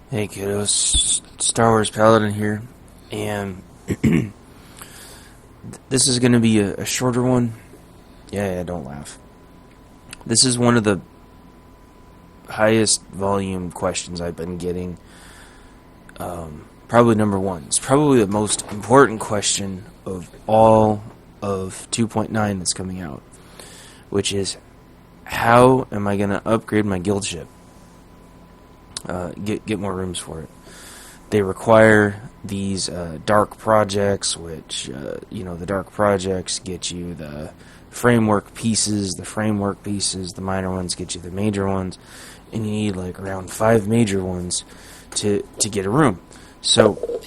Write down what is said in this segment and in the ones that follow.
Hey kiddos, Star Wars Paladin here, and this is going to be a shorter one. Yeah, don't laugh. This is one of the highest volume questions I've been getting. Probably number one. It's probably the most important question of all of 2.9 that's coming out, which is, how am I going to upgrade my guild ship? Get more rooms for it. They require these dark projects, which the dark projects get you the framework pieces. The minor ones get you the major ones, and you need like around 5 major ones to get a room. So,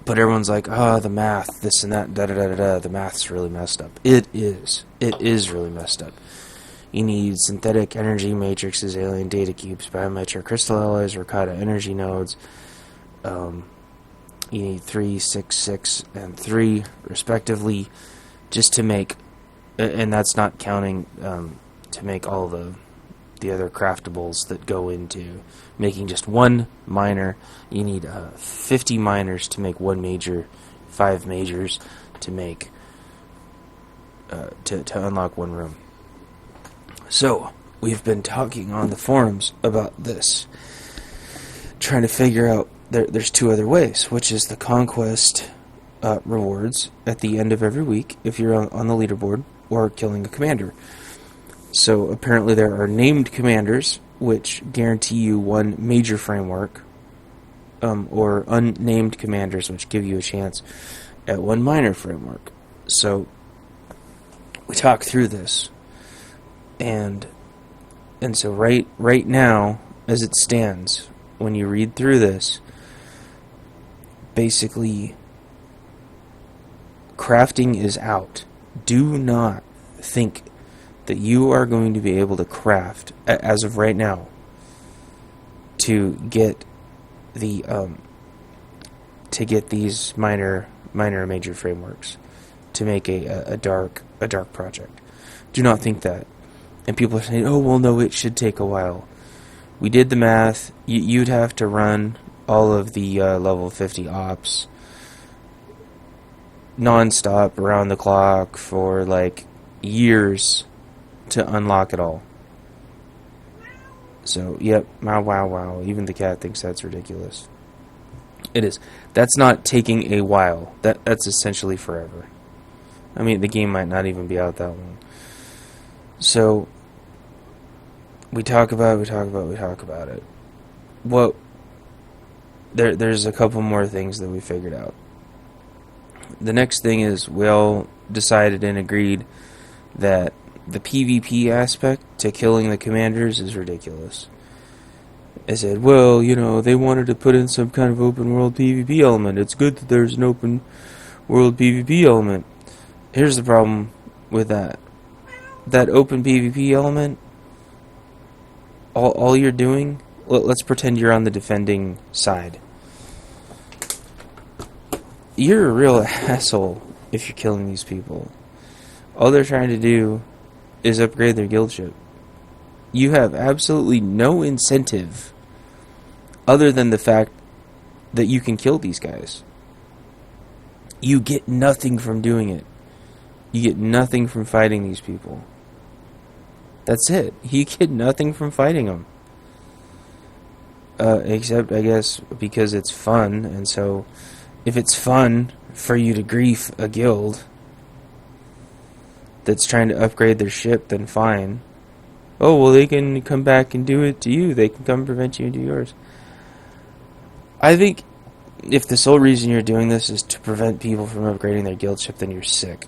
but everyone's like, the math, this and that, da-da-da-da-da, the math's really messed up. It is really messed up. You need synthetic energy matrices, alien data cubes, biometric crystal alloys, Ricotta energy nodes. You need 3, 6, 6, and 3, respectively, just to make, and that's not counting to make all the other craftables that go into making just one minor. You need 50 minors to make one major, 5 majors to make to unlock one room. So, we've been talking on the forums about this, trying to figure out, there's 2 other ways, which is the conquest rewards at the end of every week, if you're on the leaderboard, or killing a commander. So, apparently there are named commanders, which guarantee you 1 major framework, or unnamed commanders, which give you a chance at 1 minor framework. So, we talk through this. And so right now, as it stands, when you read through this, basically, crafting is out. Do not think that you are going to be able to craft, as of right now, to get the these minor and major frameworks to make a dark project. Do not think that. And people are saying, oh, well, no, it should take a while. We did the math. You'd have to run all of the level 50 ops non-stop, around the clock, for, like, years to unlock it all. So, yep, wow. Even the cat thinks that's ridiculous. It is. That's not taking a while. That's essentially forever. I mean, the game might not even be out that long. So, we talk about it. Well, there's a couple more things that we figured out. The next thing is, we all decided and agreed that the PvP aspect to killing the commanders is ridiculous. I said, well, they wanted to put in some kind of open world PvP element. It's good that there's an open world PvP element. Here's the problem with that. That open PvP element, all you're doing, let's pretend you're on the defending side. You're a real asshole if you're killing these people. All they're trying to do is upgrade their guild ship. You have absolutely no incentive other than the fact that you can kill these guys. You get nothing from doing it. You get nothing from fighting these people. That's it. You get nothing from fighting them. Except, I guess, because it's fun, and so if it's fun for you to grief a guild that's trying to upgrade their ship, then fine. Oh, well, they can come back and do it to you. They can come prevent you and do yours. I think if the sole reason you're doing this is to prevent people from upgrading their guild ship, then you're sick.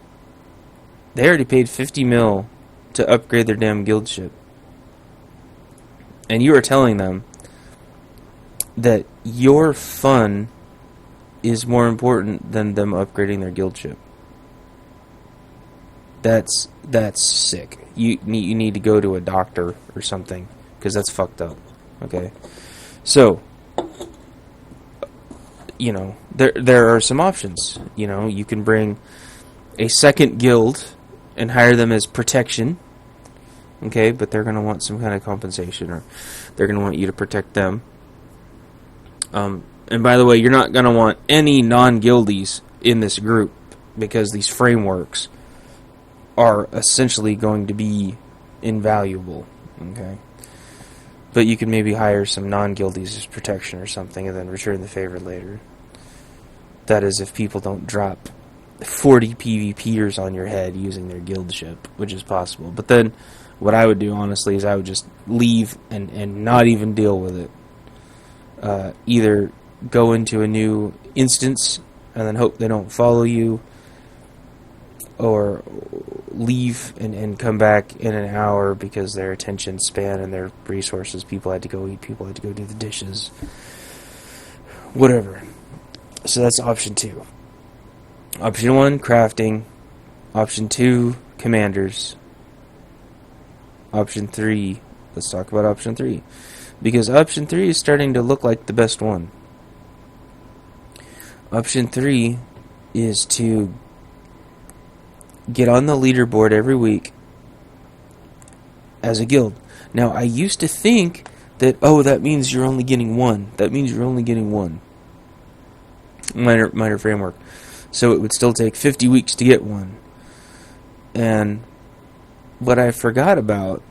They already paid 50 mil to upgrade their damn guild ship. And you are telling them that your fun is more important than them upgrading their guild ship. That's sick. You need to go to a doctor or something, because that's fucked up. Okay? So, there are some options. You can bring a second guild and hire them as protection, Okay, but they're going to want some kind of compensation, or they're going to want you to protect them. And by the way, you're not going to want any non-guildies in this group, because these frameworks are essentially going to be invaluable. Okay, but you can maybe hire some non-guildies as protection or something, and then return the favor later. That is, if people don't drop 40 PvPers on your head using their guild ship, which is possible. But then, what I would do, honestly, is I would just leave and not even deal with it. Either go into a new instance and then hope they don't follow you, or leave and come back in an hour because their attention span and their resources, people had to go eat, people had to go do the dishes, whatever. So that's option 2. Option 1, crafting. Option 2, commanders. Option 3, let's talk about option 3. Because option 3 is starting to look like the best one. Option 3 is to get on the leaderboard every week as a guild. Now, I used to think that, that means you're only getting one. That means you're only getting one. Minor framework. So it would still take 50 weeks to get one. And what I forgot about,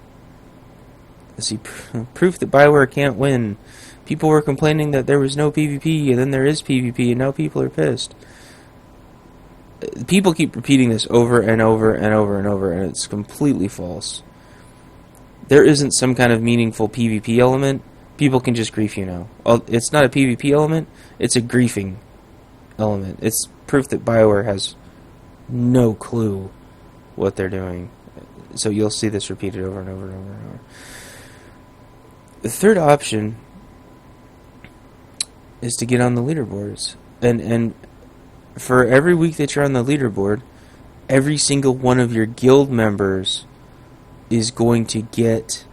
proof that Bioware can't win. People were complaining that there was no PvP, and then there is PvP, and now people are pissed. People keep repeating this over and over and over and over, and it's completely false. There isn't some kind of meaningful PvP element. People can just grief you now. It's not a PvP element, it's a griefing element. It's proof that Bioware has no clue what they're doing. So you'll see this repeated over and over and over and over. The third option is to get on the leaderboards. And for every week that you're on the leaderboard, every single one of your guild members is going to get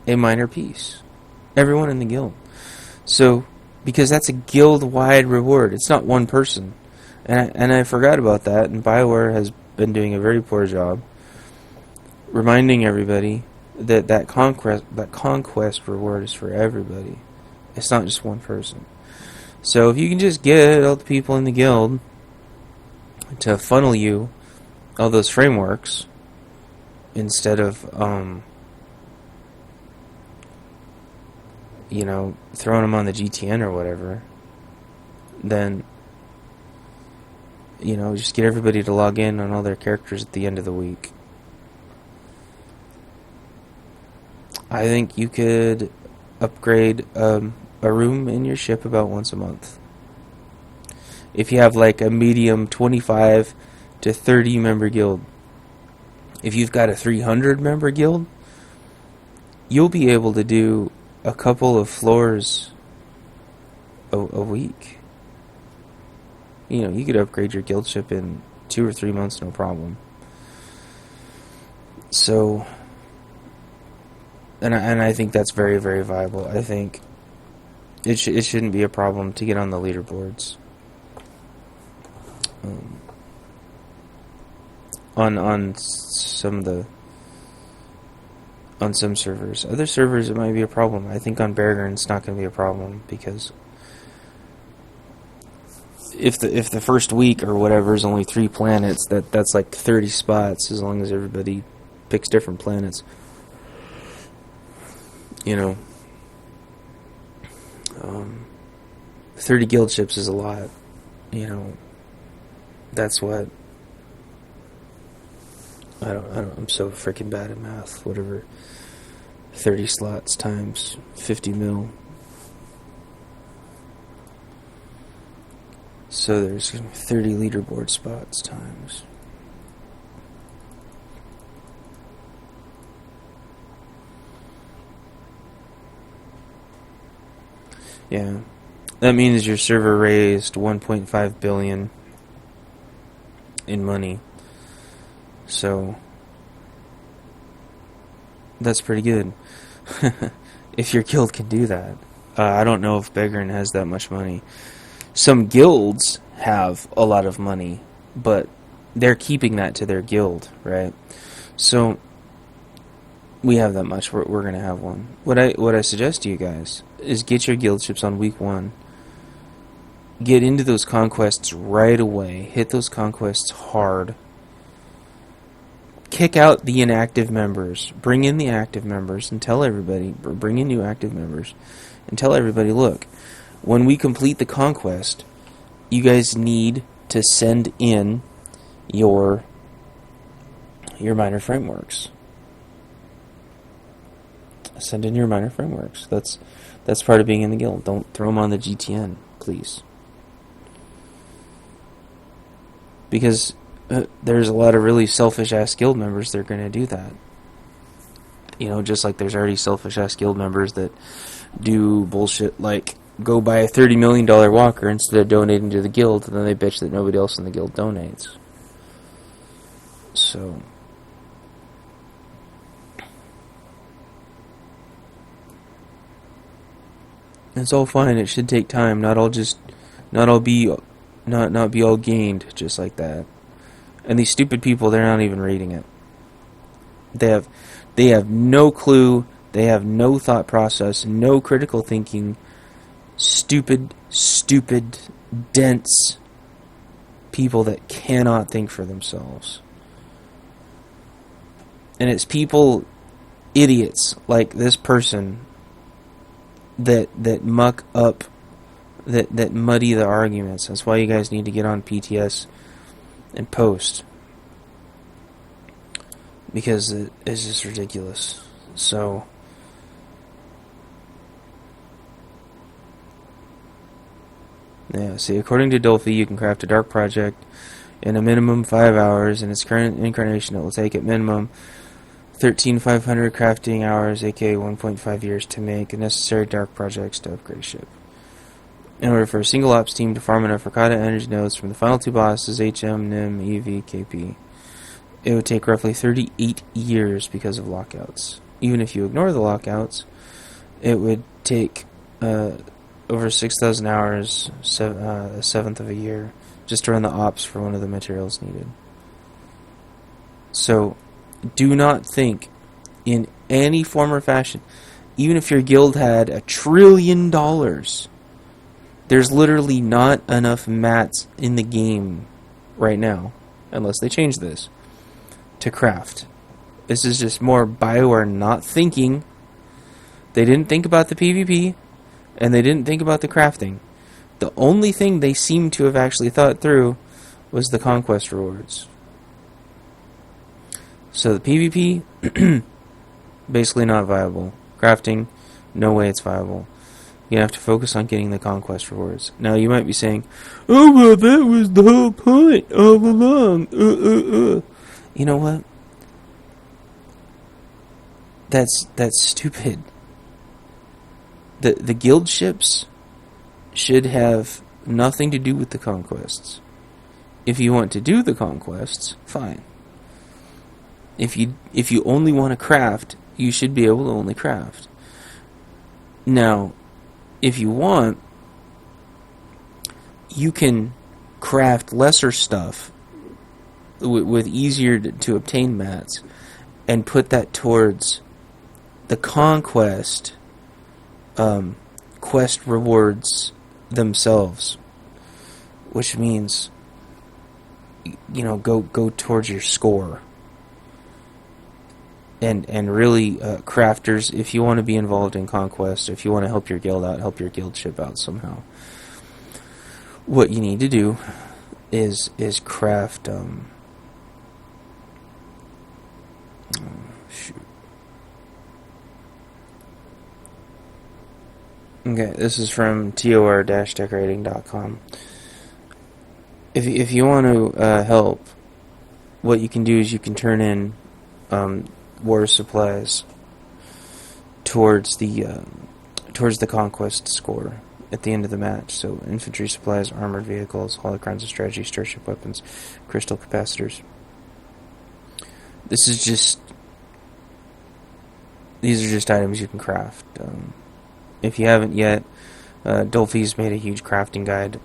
a minor piece. Everyone in the guild. So, because that's a guild-wide reward. It's not one person. And I forgot about that, and BioWare has been doing a very poor job reminding everybody that conquest reward is for everybody. It's not just one person. So if you can just get all the people in the guild to funnel you all those frameworks instead of throwing them on the GTN or whatever, then just get everybody to log in on all their characters at the end of the week. I think you could upgrade a room in your ship about once a month. If you have like a medium 25 to 30 member guild. If you've got a 300 member guild, you'll be able to do a couple of floors a week. You could upgrade your guild ship in 2 or 3 months, no problem. So, and I think that's very, very viable. I think it shouldn't be a problem to get on the leaderboards. On some servers. Other servers it might be a problem. I think on Beargrin it's not going to be a problem, because if the first week or whatever is only 3 planets, that's like 30 spots, as long as everybody picks different planets. 30 guild ships is a lot. That's what I'm so freaking bad at math. Whatever, 30 slots times 50 mil. So there's 30 leaderboard spots times. Yeah. That means your server raised 1.5 billion in money. So that's pretty good. If your guild can do that. I don't know if Beargrin has that much money. Some guilds have a lot of money, but they're keeping that to their guild, right? So we have that much. We're gonna have one. What I suggest to you guys is get your guild ships on week 1. Get into those conquests right away. Hit those conquests hard. Kick out the inactive members. Bring in the active members and tell everybody. Bring in new active members and tell everybody, look, when we complete the conquest, you guys need to send in your minor frameworks. Send in your minor frameworks. That's part of being in the guild. Don't throw them on the GTN, please. Because there's a lot of really selfish-ass guild members that are going to do that. You know, just like there's already selfish-ass guild members that do bullshit like go buy a $30 million walker instead of donating to the guild, and then they bitch that nobody else in the guild donates. So... it's all fine. It should take time. Not all be all gained just like that. And these stupid people, they're not even reading it. They have no clue. They have no thought process, no critical thinking. Stupid, dense people that cannot think for themselves. And it's people, idiots like this person, that muck up, that muddy the arguments. That's why you guys need to get on PTS and post, because it's just ridiculous. So yeah, see, according to Dolphy, you can craft a dark project in a minimum 5 hours. In its current incarnation, it will take at minimum 13,500 crafting hours, aka 1.5 years, to make the necessary dark projects to upgrade a ship. In order for a single ops team to farm enough Rakata energy nodes from the final 2 bosses, HM, NIM, EV, KP, it would take roughly 38 years because of lockouts. Even if you ignore the lockouts, it would take over 6,000 hours, a seventh of a year, just to run the ops for one of the materials needed. So, do not think in any form or fashion, even if your guild had $1 trillion, there's literally not enough mats in the game right now, unless they change this, to craft. This is just more BioWare not thinking. They didn't think about the PvP, and they didn't think about the crafting. The only thing they seem to have actually thought through was the conquest rewards. So the PvP, basically not viable. Crafting, no way it's viable. You have to focus on getting the conquest rewards. Now you might be saying, oh well, that was the whole point all along. You know what? That's stupid. The guild ships should have nothing to do with the conquests. If you want to do the conquests, fine. If you only want to craft, you should be able to only craft. Now, if you want, you can craft lesser stuff with easier to obtain mats and put that towards the conquest quest rewards themselves, which means, you know, go towards your score. And really, crafters, if you want to be involved in conquest, if you want to help your guild out, help your guild ship out somehow, what you need to do is craft. Okay, this is from tor-decorating.com. If you want to help, what you can do is you can turn in war supplies towards the conquest score at the end of the match. So infantry supplies, armored vehicles, holocrons of strategy, starship weapons, crystal capacitors. These are just items you can craft. If you haven't yet, Dolphy's made a huge crafting guide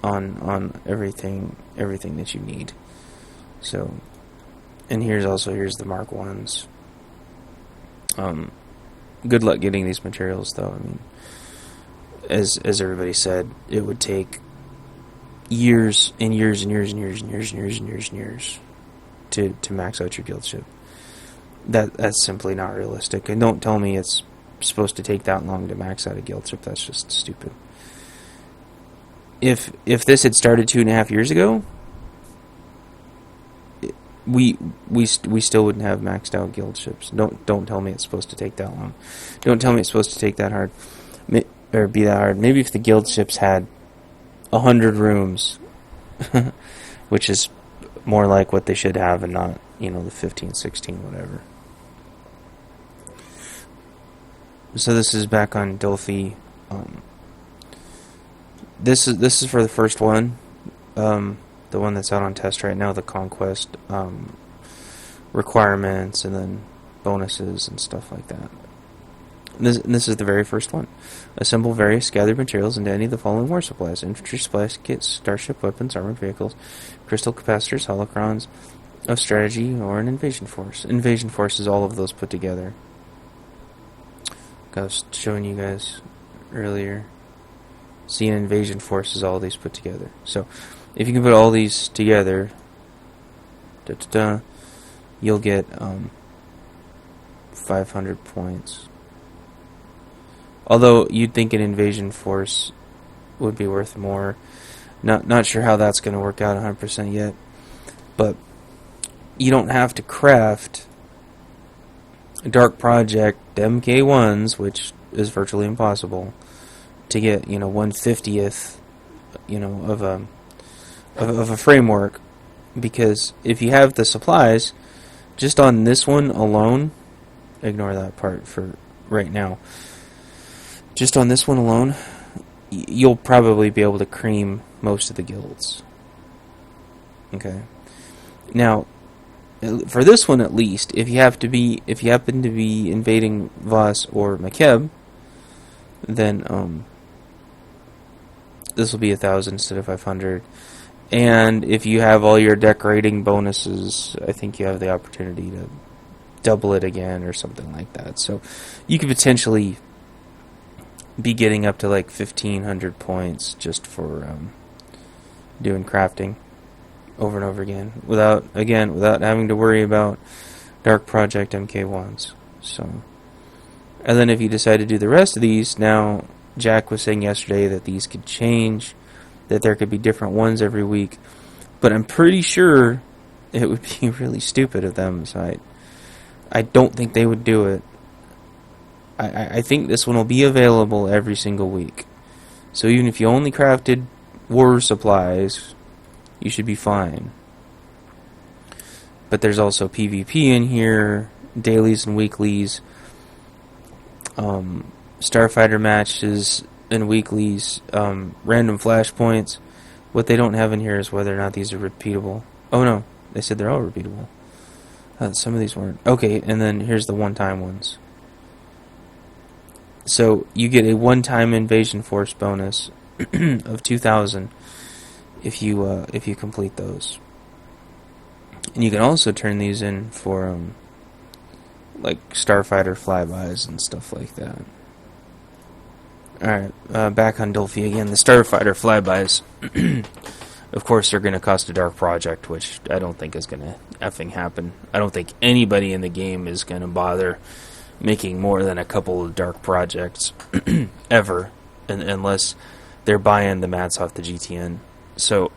on everything that you need. So, and here's the Mark 1s. Good luck getting these materials, though. I mean, as everybody said, it would take years and years and years and years and years and years and years and years to max out your guild ship. That's simply not realistic. And don't tell me it's supposed to take that long to max out a guild ship. That's just stupid. If this had started 2.5 years ago, we still wouldn't have maxed out guild ships. Don't tell me it's supposed to take that long. Don't tell me it's supposed to take that hard, or be that hard. Maybe if the guild ships had 100 rooms, which is more like what they should have, and not, the 15, 16, whatever. So this is back on Delphi. This is for the first one, the one that's out on test right now, the Conquest requirements and then bonuses and stuff like that. And this is the very first one. Assemble various gathered materials into any of the following war supplies: infantry supplies kits, starship weapons, armored vehicles, crystal capacitors, holocrons of strategy, or an invasion force. Invasion force is all of those put together. I was showing you guys earlier. See, an invasion force is all these put together. So, if you can put all these together, you'll get 500 points. Although you'd think an invasion force would be worth more. Not sure how that's going to work out 100% yet. But you don't have to craft Dark Project MK1s, which is virtually impossible, to get 1/50th of a framework, because if you have the supplies, just on this one alone, ignore that part for right now. Just on this one alone, you'll probably be able to cream most of the guilds. Okay. Now, for this one at least, if you happen to be invading Voss or Makeb, then this will be 1,000 instead of 500. And if you have all your decorating bonuses, I think you have the opportunity to double it again or something like that. So you could potentially be getting up to like 1,500 points just for doing crafting over and over again without having to worry about Dark Project MK1s. So, and then if you decide to do the rest of these, now Jack was saying yesterday that these could change, that there could be different ones every week, but I'm pretty sure it would be really stupid of them, so I don't think they would do it. I think this one will be available every single week. So even if you only crafted war supplies, you should be fine. But there's also PvP in here, dailies and weeklies, starfighter matches and weeklies, random flashpoints. What they don't have in here is whether or not these are repeatable. Oh no, they said they're all repeatable. Some of these weren't. Okay, and then here's the one-time ones. So you get a one-time invasion force bonus of 2,000 if you complete those. And you can also turn these in for like starfighter flybys and stuff like that. Alright, back on Dolphy again. The starfighter flybys, of course, they're going to cost a Dark Project, which I don't think is going to effing happen. I don't think anybody in the game is going to bother making more than a couple of Dark Projects ever, unless they're buying the mats off the GTN. So,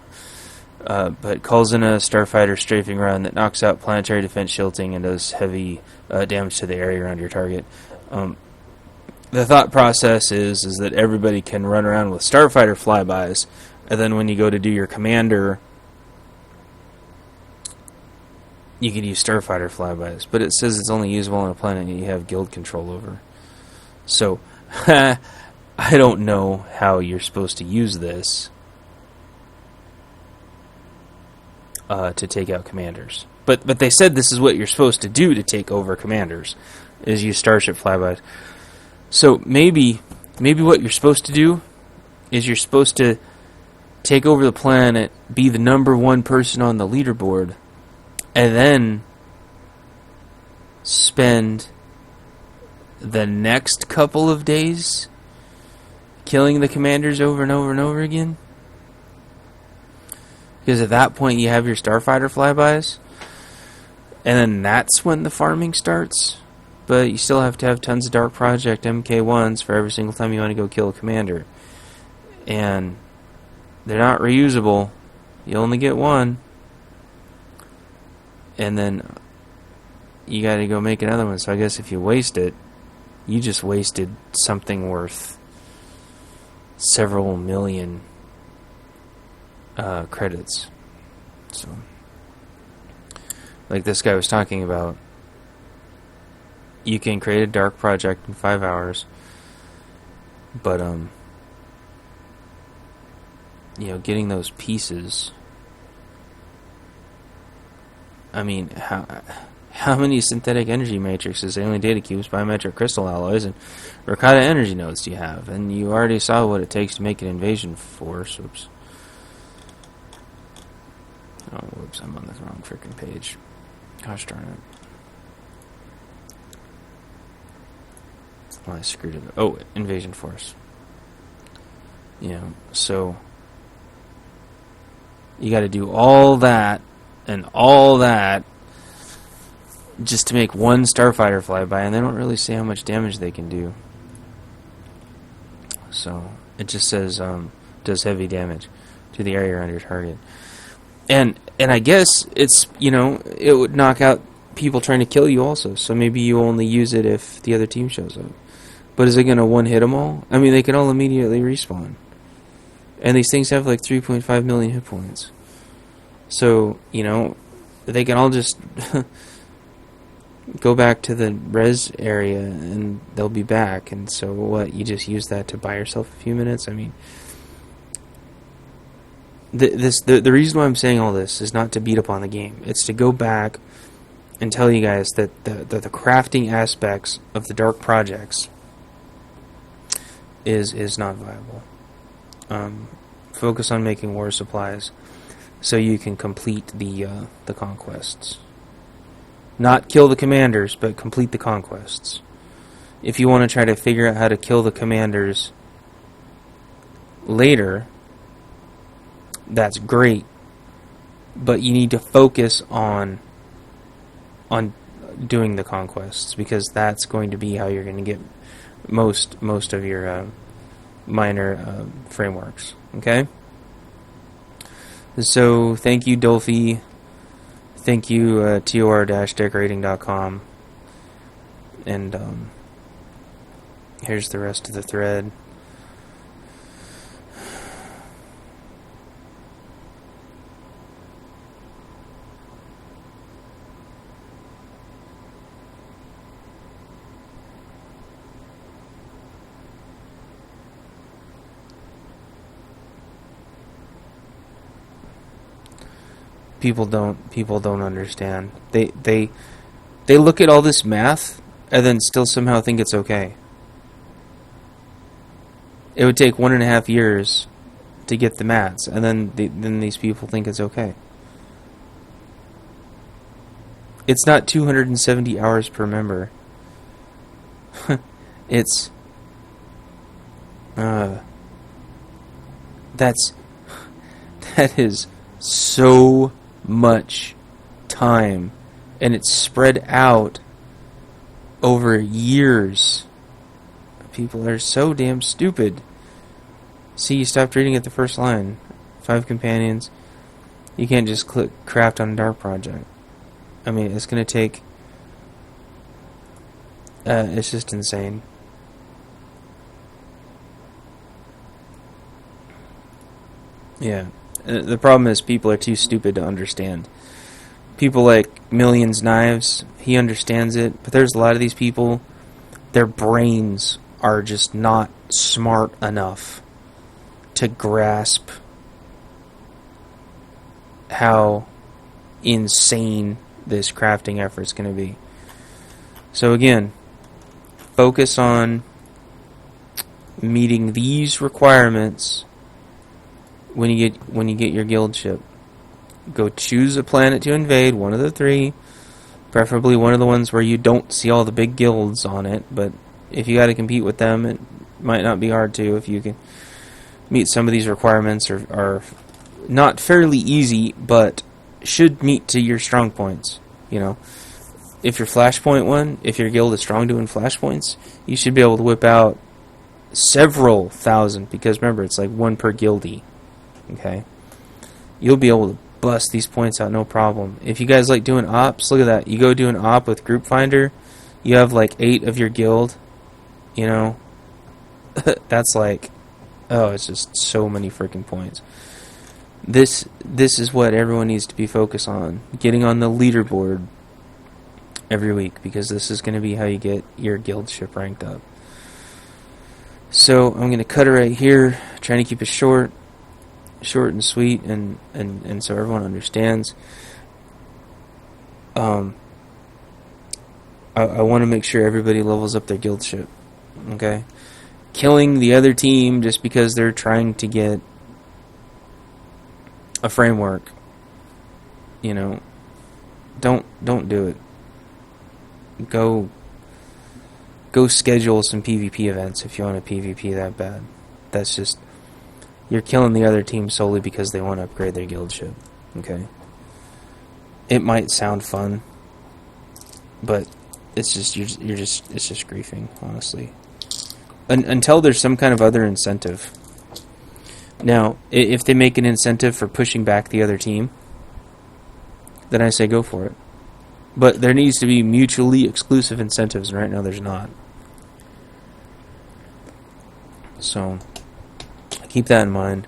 but calls in a starfighter strafing run that knocks out planetary defense shielding and does heavy damage to the area around your target. The thought process is that everybody can run around with starfighter flybys, and then when you go to do your commander, you can use starfighter flybys. But it says it's only usable on a planet you have guild control over. So, I don't know how you're supposed to use this to take out commanders. But they said this is what you're supposed to do to take over commanders, is use starship flybys. So maybe what you're supposed to do is you're supposed to take over the planet, be the number one person on the leaderboard, and then spend the next couple of days killing the commanders over and over and over again. Because at that point you have your starfighter flybys, and then that's when the farming starts. But you still have to have tons of Dark Project MK1s for every single time you want to go kill a commander. And they're not reusable. You only get one. And then you got to go make another one. So I guess if you waste it, you just wasted something worth several million credits. So, like this guy was talking about, you can create a Dark Project in 5 hours, but you know, getting those pieces, I mean, how many synthetic energy matrices, alien data cubes, biometric crystal alloys, and Ricotta energy nodes do you have? And you already saw what it takes to make an invasion force. Oops. Oh, whoops, I'm on the wrong freaking page. Gosh darn it. Well, I screwed it up. Oh, invasion force. You know, so you got to do all that and all that just to make one starfighter flyby, and they don't really say how much damage they can do. So it just says does heavy damage to the area around your target. And I guess it's, you know, it would knock out people trying to kill you also. So maybe you only use it if the other team shows up. But is it going to one-hit them all? I mean, they can all immediately respawn. And these things have like 3.5 million hit points. So, you know, they can all just go back to the res area and they'll be back. And so what, you just use that to buy yourself a few minutes? I mean, the reason why I'm saying all this is not to beat up on the game. It's to go back and tell you guys that the crafting aspects of the Dark Projects is not viable. Focus on making war supplies so you can complete the conquests. Not kill the commanders, but complete the conquests. If you want to try to figure out how to kill the commanders later, that's great, but you need to focus on doing the conquests, because that's going to be how you're going to get most of your minor frameworks. Okay? So thank you, Dolphy. Thank you, tor-decorating.com. And here's the rest of the thread. People don't understand. They look at all this math and then still somehow think it's okay. It would take 1.5 years to get the mats, and then these people think it's okay. It's not 270 hours per member. It's that is so much time, and it's spread out over years. People are so damn stupid. See, you stopped reading at the first line. 5 companions. You can't just click craft on a Dark Project. I mean, it's going to take... it's just insane. Yeah. The problem is people are too stupid to understand. People like Millions Knives, he understands it, but there's a lot of these people, their brains are just not smart enough to grasp how insane this crafting effort is going to be. So again, focus on meeting these requirements when you get your guild ship. Go choose a planet to invade, one of the 3, preferably one of the ones where you don't see all the big guilds on it, but if you got to compete with them, it might not be hard to. If you can meet some of these requirements, are not fairly easy, but should meet to your strong points. You know, if your flashpoint one, if your guild is strong doing flashpoints, you should be able to whip out several thousand, because remember, it's like one per guildie. Okay, you'll be able to bust these points out no problem. If you guys like doing ops, look at that. You go do an op with Group Finder, you have like 8 of your guild. You know, that's like, oh, it's just so many freaking points. This is what everyone needs to be focused on, getting on the leaderboard every week, because this is going to be how you get your guild ship ranked up. So I'm going to cut it right here, trying to keep it short and sweet, and so everyone understands. I want to make sure everybody levels up their guild ship. Okay, killing the other team just because they're trying to get a framework, you know, don't do it. Go schedule some PvP events if you want to PvP that bad. That's just, you're killing the other team solely because they want to upgrade their guild ship. Okay, it might sound fun, but it's just it's just griefing, honestly. Until there's some kind of other incentive. Now, if they make an incentive for pushing back the other team, then I say go for it. But there needs to be mutually exclusive incentives, and right now there's not. So, keep that in mind.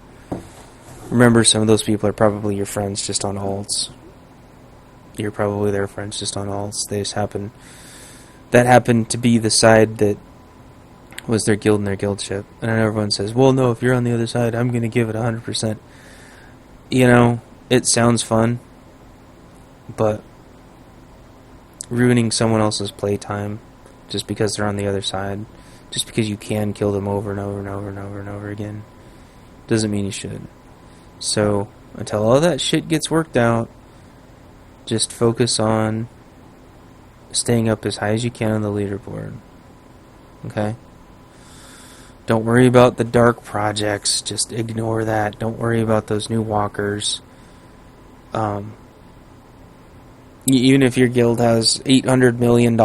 Remember, some of those people are probably your friends just on alts. You're probably their friends just on alts. They just happened to be the side that was their guild and their guild ship. And I know everyone says, well, no, if you're on the other side, I'm going to give it 100%. You know, it sounds fun, but ruining someone else's playtime just because they're on the other side, just because you can kill them over and over and over and over and over again, doesn't mean you should. So, until all that shit gets worked out, just focus on staying up as high as you can on the leaderboard. Okay? Don't worry about the dark projects. Just ignore that. Don't worry about those new walkers. Even if your guild has $800 million,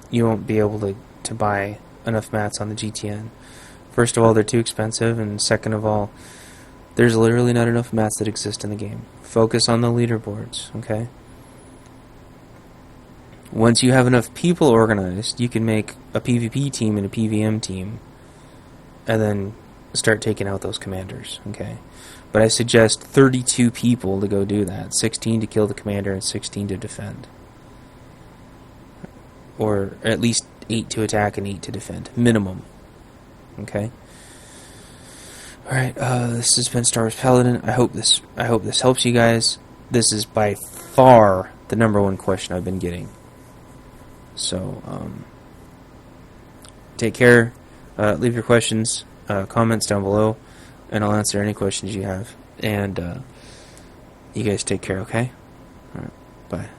you won't be able to buy enough mats on the GTN. First of all, they're too expensive, and second of all, there's literally not enough mats that exist in the game. Focus on the leaderboards, okay? Once you have enough people organized, you can make a PvP team and a PvM team, and then start taking out those commanders, okay? But I suggest 32 people to go do that. 16 to kill the commander and 16 to defend. Or at least 8 to attack and 8 to defend. Minimum. Okay? Alright, this has been swtorPaladin. I hope this helps you guys. This is by far the #1 question I've been getting. So, take care. Leave your questions, comments down below, and I'll answer any questions you have. And you guys take care, okay? Alright, bye.